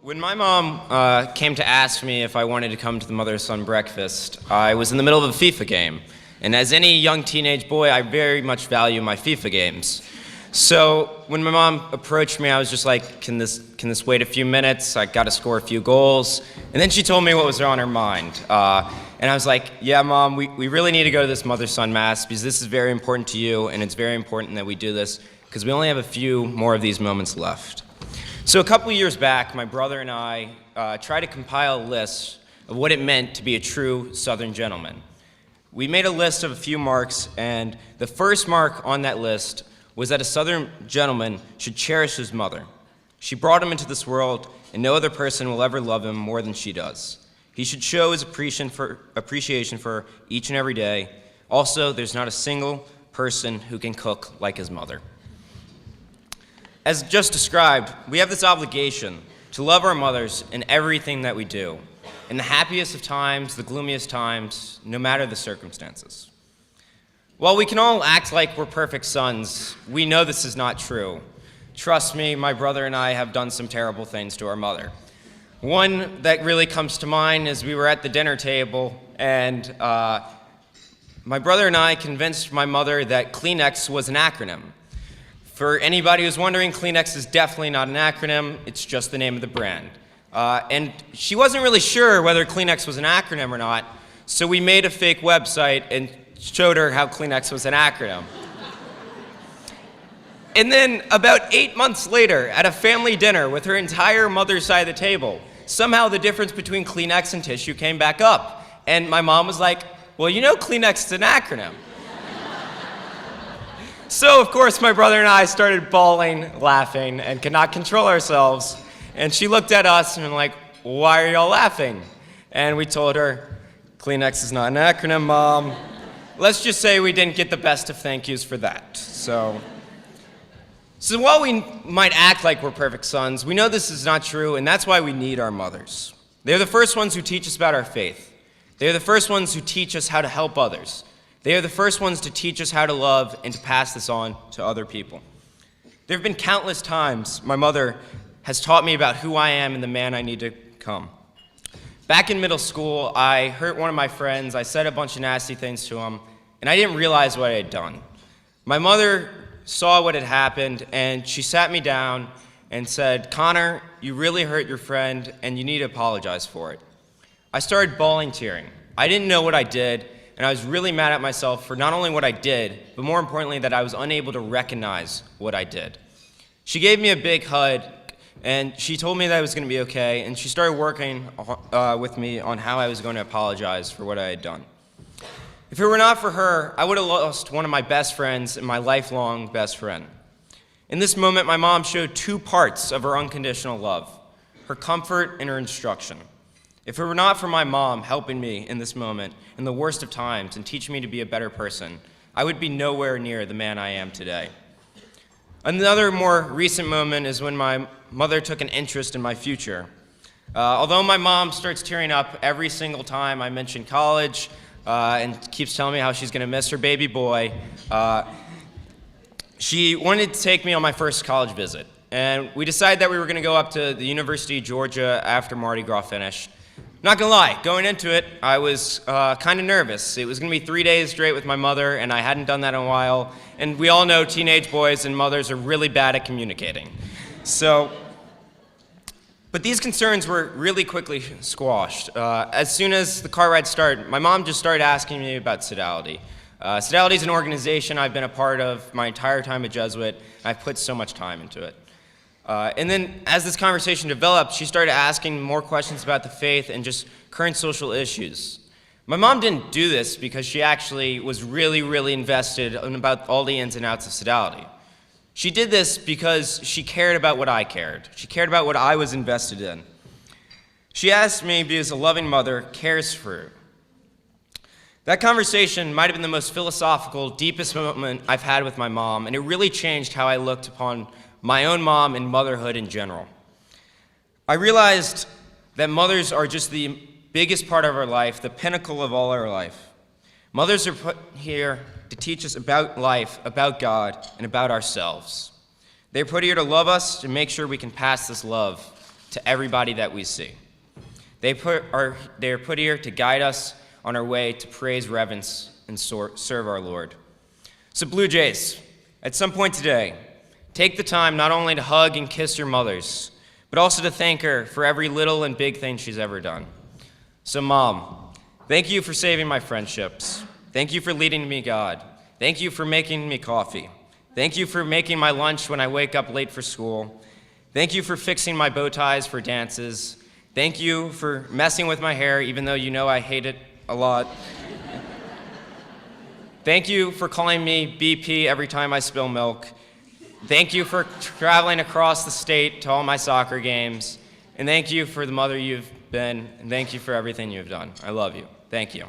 When my mom came to ask me if I wanted to come to the mother-son breakfast, I was in the middle of a FIFA game. And as any young teenage boy, I very much value my FIFA games. So when my mom approached me, I was just like, can this wait a few minutes? I got to score a few goals. And then she told me what was on her mind. And I was like, yeah, Mom, we really need to go to this mother-son mass because this is very important to you, and it's very important that we do this because we only have a few more of these moments left. So a couple years back, my brother and I tried to compile a list of what it meant to be a true Southern gentleman. We made a list of a few marks, and the first mark on that list was that a Southern gentleman should cherish his mother. She brought him into this world, and no other person will ever love him more than she does. He should show his appreciation for her each and every day. Also, there's not a single person who can cook like his mother. As just described, we have this obligation to love our mothers in everything that we do, in the happiest of times, the gloomiest times, no matter the circumstances. While we can all act like we're perfect sons, we know this is not true. Trust me, my brother and I have done some terrible things to our mother. One that really comes to mind is we were at the dinner table, and my brother and I convinced my mother that Kleenex was an acronym. For anybody who's wondering, Kleenex is definitely not an acronym, it's just the name of the brand. And she wasn't really sure whether Kleenex was an acronym or not, so we made a fake website and showed her how Kleenex was an acronym. And then about 8 months later, at a family dinner with her entire mother's side of the table, somehow the difference between Kleenex and tissue came back up. And my mom was like, well, you know Kleenex is an acronym. So, of course, my brother and I started bawling, laughing, and could not control ourselves. And she looked at us and was like, why are y'all laughing? And we told her, Kleenex is not an acronym, Mom. Let's just say we didn't get the best of thank yous for that. So while we might act like we're perfect sons, we know this is not true, and that's why we need our mothers. They're the first ones who teach us about our faith. They're the first ones who teach us how to help others. They are the first ones to teach us how to love and to pass this on to other people. There have been countless times my mother has taught me about who I am and the man I need to become. Back in middle school, I hurt one of my friends. I said a bunch of nasty things to him, and I didn't realize what I had done. My mother saw what had happened, and she sat me down and said, Connor, you really hurt your friend, and you need to apologize for it. I started bawling, tearing. I didn't know what I did, and I was really mad at myself for not only what I did, but more importantly, that I was unable to recognize what I did. She gave me a big hug, and she told me that I was going to be okay, and she started working with me on how I was going to apologize for what I had done. If it were not for her, I would have lost one of my best friends and my lifelong best friend. In this moment, my mom showed two parts of her unconditional love, her comfort and her instruction. If it were not for my mom helping me in this moment, in the worst of times, and teaching me to be a better person, I would be nowhere near the man I am today. Another more recent moment is when my mother took an interest in my future. Although my mom starts tearing up every single time I mention college and keeps telling me how she's going to miss her baby boy, she wanted to take me on my first college visit. And we decided that we were going to go up to the University of Georgia after Mardi Gras finished. Not gonna lie, going into it, I was kind of nervous. It was gonna be 3 days straight with my mother, and I hadn't done that in a while. And we all know teenage boys and mothers are really bad at communicating. But these concerns were really quickly squashed. As soon as the car ride started, my mom just started asking me about Sodality. Sodality is an organization I've been a part of my entire time at Jesuit. I've put so much time into it. And then as this conversation developed, she started asking more questions about the faith and just current social issues. My mom didn't do this because she actually was really, really invested in about all the ins and outs of Sodality. She did this because she cared about what I cared. She cared about what I was invested in. She asked me because a loving mother cares for her. That conversation might have been the most philosophical, deepest moment I've had with my mom, and it really changed how I looked upon my own mom and motherhood in general. I realized that mothers are just the biggest part of our life, the pinnacle of all our life. Mothers are put here to teach us about life, about God, and about ourselves. They're put here to love us, to make sure we can pass this love to everybody that we see. They are put here to guide us on our way to praise, reverence, and serve our Lord. So Blue Jays, at some point today, take the time not only to hug and kiss your mothers, but also to thank her for every little and big thing she's ever done. So Mom, thank you for saving my friendships. Thank you for leading me God. Thank you for making me coffee. Thank you for making my lunch when I wake up late for school. Thank you for fixing my bow ties for dances. Thank you for messing with my hair, even though you know I hate it a lot. Thank you for calling me BP every time I spill milk. Thank you for traveling across the state to all my soccer games. And thank you for the mother you've been, and thank you for everything you've done. I love you. Thank you.